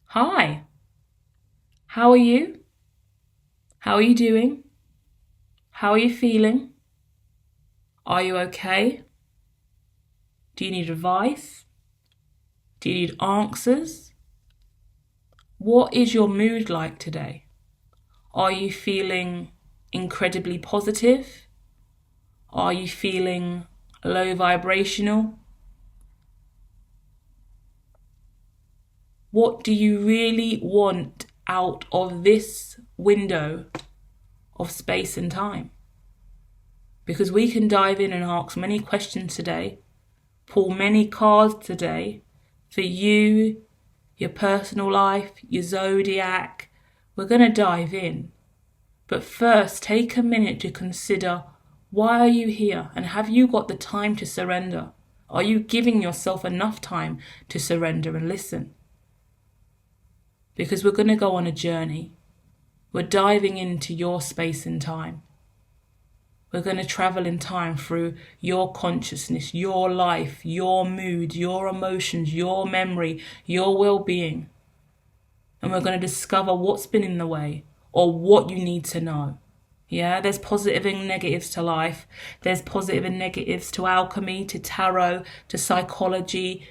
Hi, how are you? How are you doing? How are you feeling? Are you okay? Do you need advice? Do you need answers? What is your mood like today? Are you feeling incredibly positive? Are you feeling low vibrational? What do you really want out of this window of space and time? Because we can dive in and ask many questions today, pull many cards today for you, your personal life, your zodiac. We're going to dive in. But first, take a minute to consider, why are you here, and have you got the time to surrender? Are you giving yourself enough time to surrender and listen? Because we're going to go on a journey. We're diving into your space and time. We're going to travel in time through your consciousness, your life, your mood, your emotions, your memory, your well-being. And we're going to discover what's been in the way or what you need to know. Yeah, there's positive and negatives to life. There's positive and negatives to alchemy, to tarot, to psychology,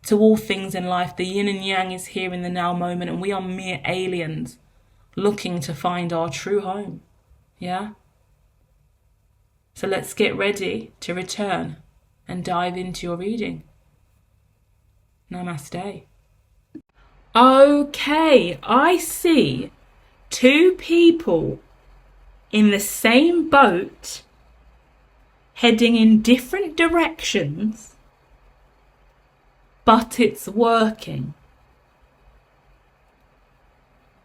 to all things in life. The yin and yang is here in the now moment, and we are mere aliens looking to find our true home. Yeah? So let's get ready to return and dive into your reading. Namaste. Okay, I see two people in the same boat heading in different directions, but it's working.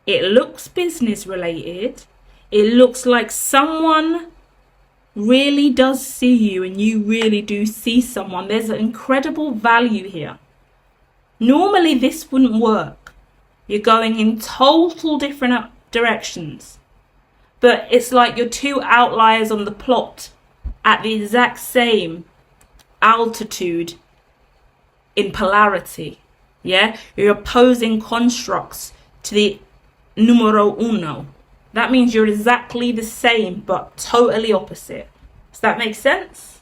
It looks business related. It looks like someone really does see you and you really do see someone. There's an incredible value here. Normally this wouldn't work. You're going in total different directions. But it's like you're two outliers on the plot at the exact same altitude in polarity. Yeah? You're opposing constructs to the numero uno. That means you're exactly the same but totally opposite. Does that make sense?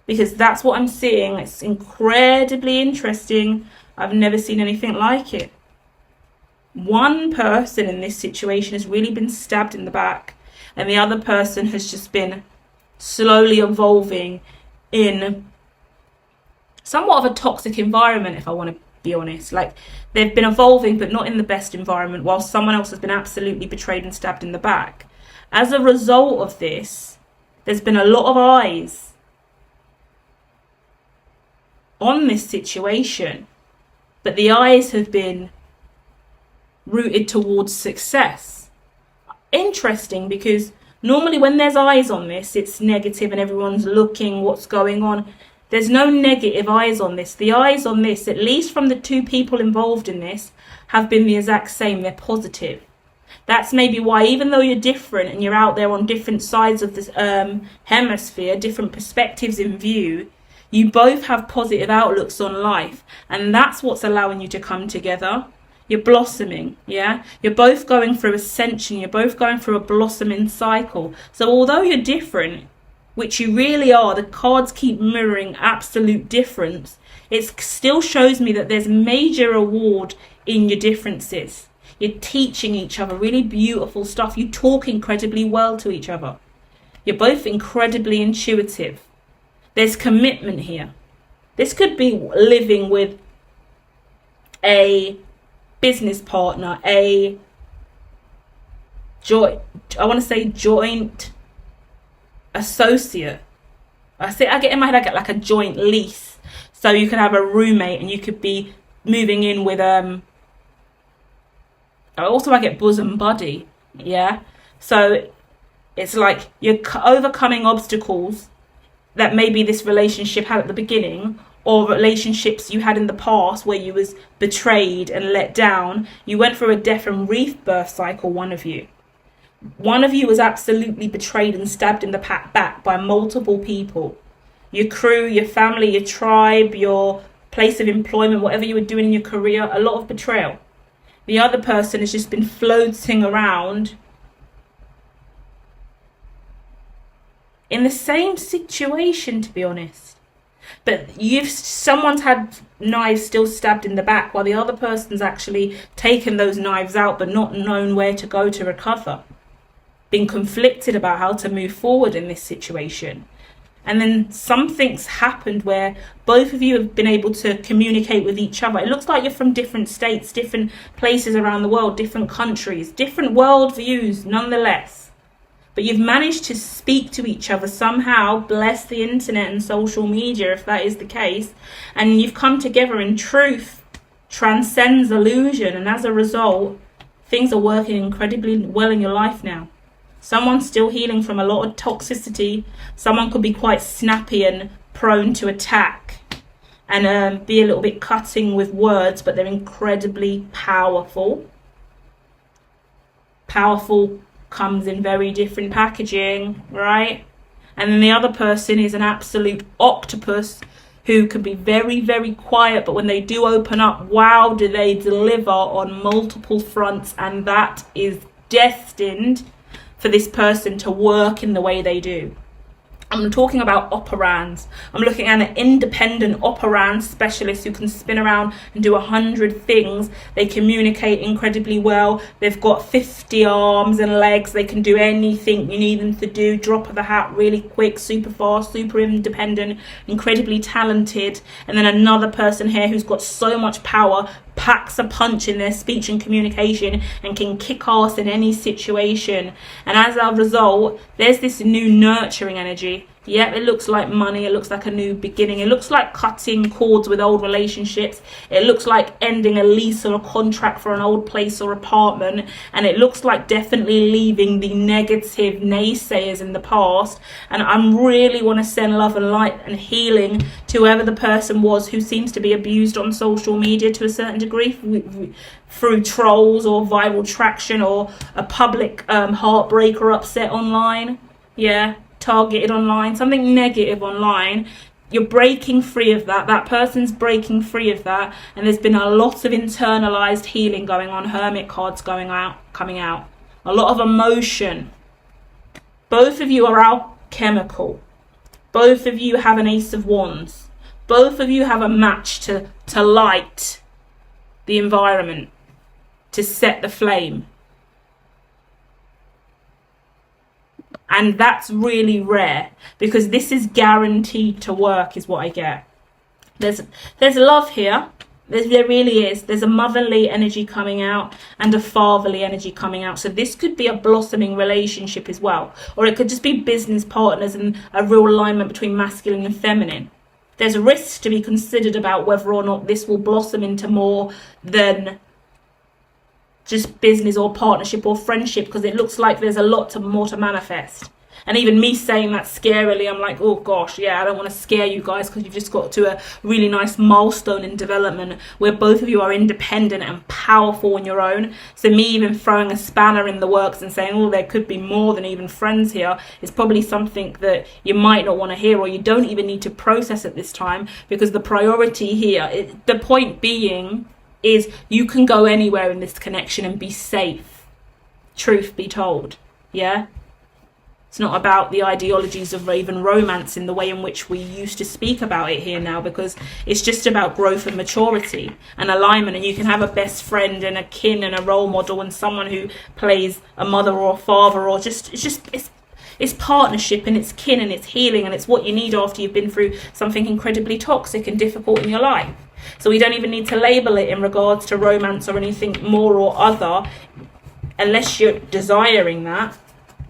Because that's what I'm seeing. It's incredibly interesting. I've never seen anything like it. One person in this situation has really been stabbed in the back, and the other person has just been slowly evolving in somewhat of a toxic environment, if I want to be honest. Like, they've been evolving but not in the best environment, while someone else has been absolutely betrayed and stabbed in the back. As a result of this, there's been a lot of eyes on this situation, but the eyes have been rooted towards success. Interesting, because normally when there's eyes on this, it's negative and everyone's looking what's going on. There's no negative eyes on this. The eyes on this, at least from the two people involved in this, have been the exact same. They're positive. That's maybe why, even though you're different and you're out there on different sides of this hemisphere, different perspectives in view, you both have positive outlooks on life. And that's what's allowing you to come together. You're blossoming, yeah? You're both going through ascension. You're both going through a blossoming cycle. So although you're different, which you really are, the cards keep mirroring absolute difference, it still shows me that there's major reward in your differences. You're teaching each other really beautiful stuff. You talk incredibly well to each other. You're both incredibly intuitive. There's commitment here. This could be living with a business partner, I want to say joint associate. I get in my head, I get like a joint lease. So you could have a roommate and you could be moving in with also I get bosom buddy. Yeah. So it's like you're overcoming obstacles that maybe this relationship had at the beginning, or relationships you had in the past where you was betrayed and let down. You went through a death and rebirth cycle, one of you. One of you was absolutely betrayed and stabbed in the back by multiple people. Your crew, your family, your tribe, your place of employment, whatever you were doing in your career, a lot of betrayal. The other person has just been floating around in the same situation, to be honest. But someone's had knives still stabbed in the back, while the other person's actually taken those knives out but not known where to go to recover. Been conflicted about how to move forward in this situation. And then something's happened where both of you have been able to communicate with each other. It looks like you're from different states, different places around the world, different countries, different world views nonetheless. But you've managed to speak to each other somehow, bless the internet and social media if that is the case, and you've come together, and truth transcends illusion, and as a result, things are working incredibly well in your life now. Someone's still healing from a lot of toxicity. Someone could be quite snappy and prone to attack and be a little bit cutting with words, but they're incredibly powerful. Powerful comes in very different packaging, right? And then the other person is an absolute octopus who can be very, very quiet, but when they do open up, wow, do they deliver on multiple fronts, and that is destined for this person to work in the way they do. I'm talking about operands. I'm looking at an independent operand specialist who can spin around and do 100 things. They communicate incredibly well. They've got 50 arms and legs. They can do anything you need them to do. Drop of the hat, really quick, super fast, super independent, incredibly talented. And then another person here who's got so much power, packs a punch in their speech and communication, and can kick ass in any situation. And as a result, there's this new nurturing energy. Yeah, it looks like money. It looks like a new beginning. It looks like cutting cords with old relationships. It looks like ending a lease or a contract for an old place or apartment. And it looks like definitely leaving the negative naysayers in the past. And I really want to send love and light and healing to whoever the person was who seems to be abused on social media to a certain degree through trolls or viral traction or a public heartbreak or upset online. Yeah. Targeted online, something negative online. You're breaking free of that. That person's breaking free of that, and there's been a lot of internalized healing going on. Hermit cards coming out. A lot of emotion. Both of you are alchemical. Both of you have an Ace of Wands. Both of you have a match to light the environment, to set the flame. And that's really rare, because this is guaranteed to work, is what I get. There's love here. There really is. There's a motherly energy coming out and a fatherly energy coming out. So this could be a blossoming relationship as well. Or it could just be business partners and a real alignment between masculine and feminine. There's risks to be considered about whether or not this will blossom into more than just business or partnership or friendship, because it looks like there's a lot more to manifest. And even me saying that scarily, I'm like, oh gosh, yeah, I don't want to scare you guys, because you've just got to a really nice milestone in development where both of you are independent and powerful on your own. So me even throwing a spanner in the works and saying, oh, there could be more than even friends here, is probably something that you might not want to hear, or you don't even need to process at this time, because the priority here, the point being, is you can go anywhere in this connection and be safe. Truth be told, yeah? It's not about the ideologies of even romance in the way in which we used to speak about it here now, because it's just about growth and maturity and alignment. And you can have a best friend and a kin and a role model and someone who plays a mother or a father, or it's partnership and it's kin and it's healing, and it's what you need after you've been through something incredibly toxic and difficult in your life. So we don't even need to label it in regards to romance or anything more or other, unless you're desiring that.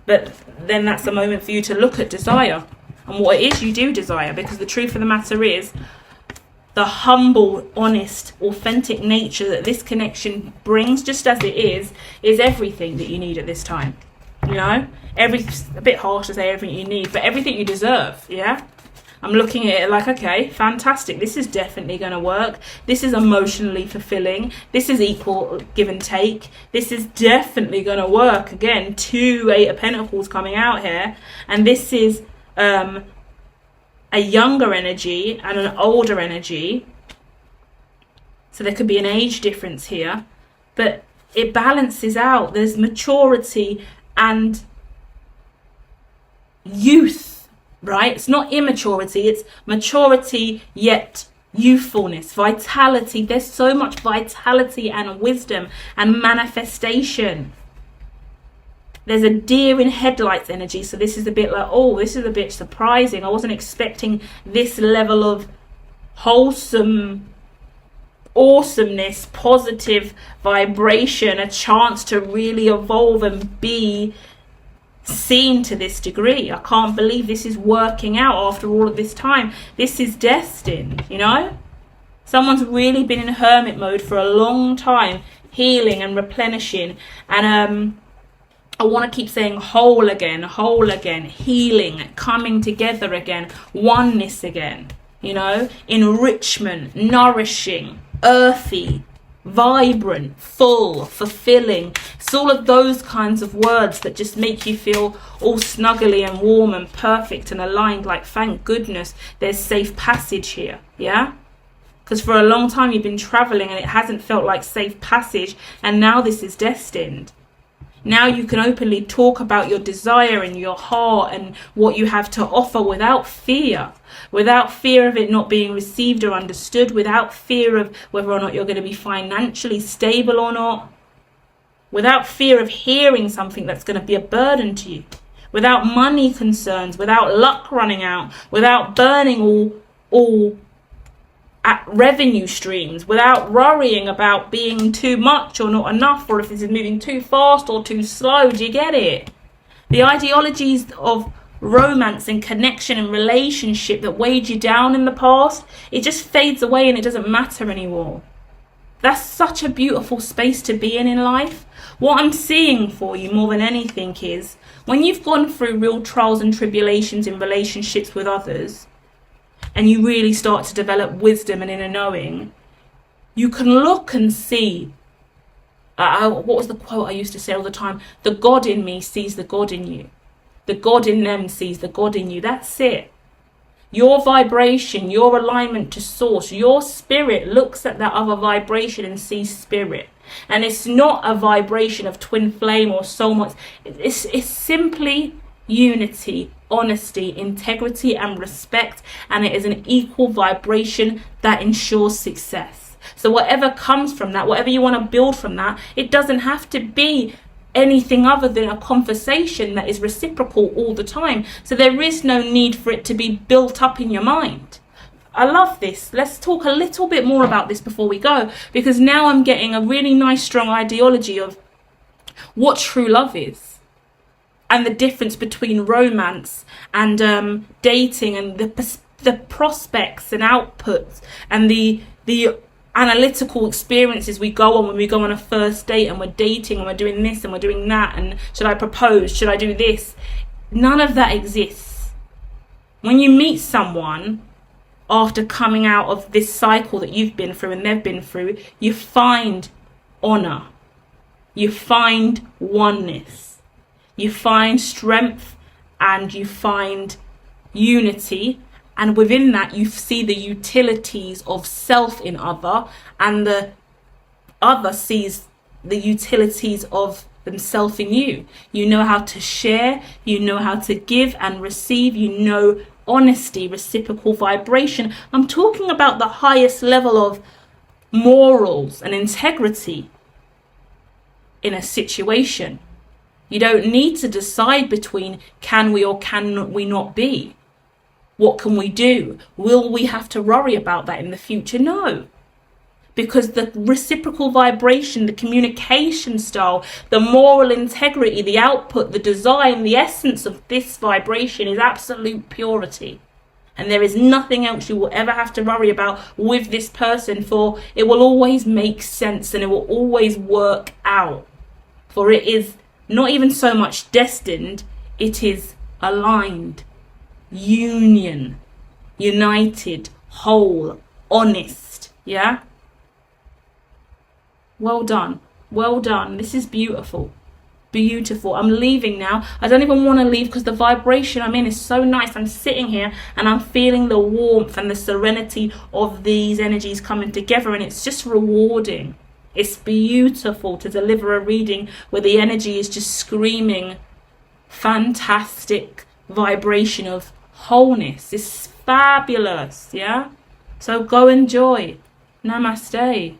But then that's the moment for you to look at desire and what it is you do desire, because the truth of the matter is, the humble, honest, authentic nature that this connection brings, just as it is everything that you need at this time. You know, a bit harsh to say everything you need, but everything you deserve. Yeah. I'm looking at it like, okay, fantastic. This is definitely going to work. This is emotionally fulfilling. This is equal give and take. This is definitely going to work. Again, 2 Eight of Pentacles coming out here. And this is a younger energy and an older energy So there could be an age difference here, but it balances out. There's maturity and youth, right? It's not immaturity, it's maturity yet youthfulness, vitality. There's so much vitality and wisdom and manifestation. There's a deer in headlights energy. So this is a bit like, oh, this is a bit surprising. I wasn't expecting this level of wholesome awesomeness, positive vibration, a chance to really evolve and be seen to this degree. I can't believe this is working out after all of this time. This is destined, you know? Someone's really been in hermit mode for a long time, healing and replenishing. And I want to keep saying whole again, healing, coming together again, oneness again, you know, enrichment, nourishing, earthy, vibrant, full, fulfilling. It's all of those kinds of words that just make you feel all snuggly and warm and perfect and aligned, like, thank goodness there's safe passage here, yeah? Because for a long time you've been traveling and it hasn't felt like safe passage, and now this is destined. Now you can openly talk about your desire and your heart and what you have to offer without fear of it not being received or understood, without fear of whether or not you're going to be financially stable or not, without fear of hearing something that's going to be a burden to you, without money concerns, without luck running out, without burning all at revenue streams, without worrying about being too much or not enough, or if this is moving too fast or too slow. Do you get it? The ideologies of romance and connection and relationship that weighed you down in the past, it just fades away and it doesn't matter anymore. That's such a beautiful space to be in life. What I'm seeing for you more than anything is when you've gone through real trials and tribulations in relationships with others, and you really start to develop wisdom and inner knowing, you can look and see, what was the quote I used to say all the time? The God in me sees the God in you. The God in them sees the God in you. That's it. Your vibration, your alignment to source, your spirit looks at that other vibration and sees spirit. And it's not a vibration of twin flame or soulmates. It's simply unity, honesty, integrity and respect, and it is an equal vibration that ensures success. So whatever comes from that, whatever you want to build from that, it doesn't have to be anything other than a conversation that is reciprocal all the time. So there is no need for it to be built up in your mind. I love this. Let's talk a little bit more about this before we go, because now I'm getting a really nice strong ideology of what true love is, and the difference between romance and dating, and the prospects and outputs and the analytical experiences we go on when we go on a first date and we're dating and we're doing this and we're doing that, and should I propose, should I do this? None of that exists. When you meet someone after coming out of this cycle that you've been through and they've been through, you find honor, you find oneness, you find strength, and you find unity. And within that, you see the utilities of self in other, and the other sees the utilities of themselves in you. You know how to share, you know how to give and receive, you know honesty, reciprocal vibration. I'm talking about the highest level of morals and integrity in a situation. You don't need to decide between can we or can we not be. What can we do? Will we have to worry about that in the future? No. Because the reciprocal vibration, the communication style, the moral integrity, the output, the design, the essence of this vibration is absolute purity. And there is nothing else you will ever have to worry about with this person, for it will always make sense and it will always work out. For it is not even so much destined, it is aligned, union, united, whole, honest. Yeah? Well done. Well done. This is beautiful. beautiful. I'm leaving now. I don't even want to leave because the vibration I'm in is so nice. I'm sitting here and I'm feeling the warmth and the serenity of these energies coming together, and it's just rewarding. It's beautiful to deliver a reading where the energy is just screaming fantastic vibration of wholeness. It's fabulous, yeah? So go enjoy. Namaste.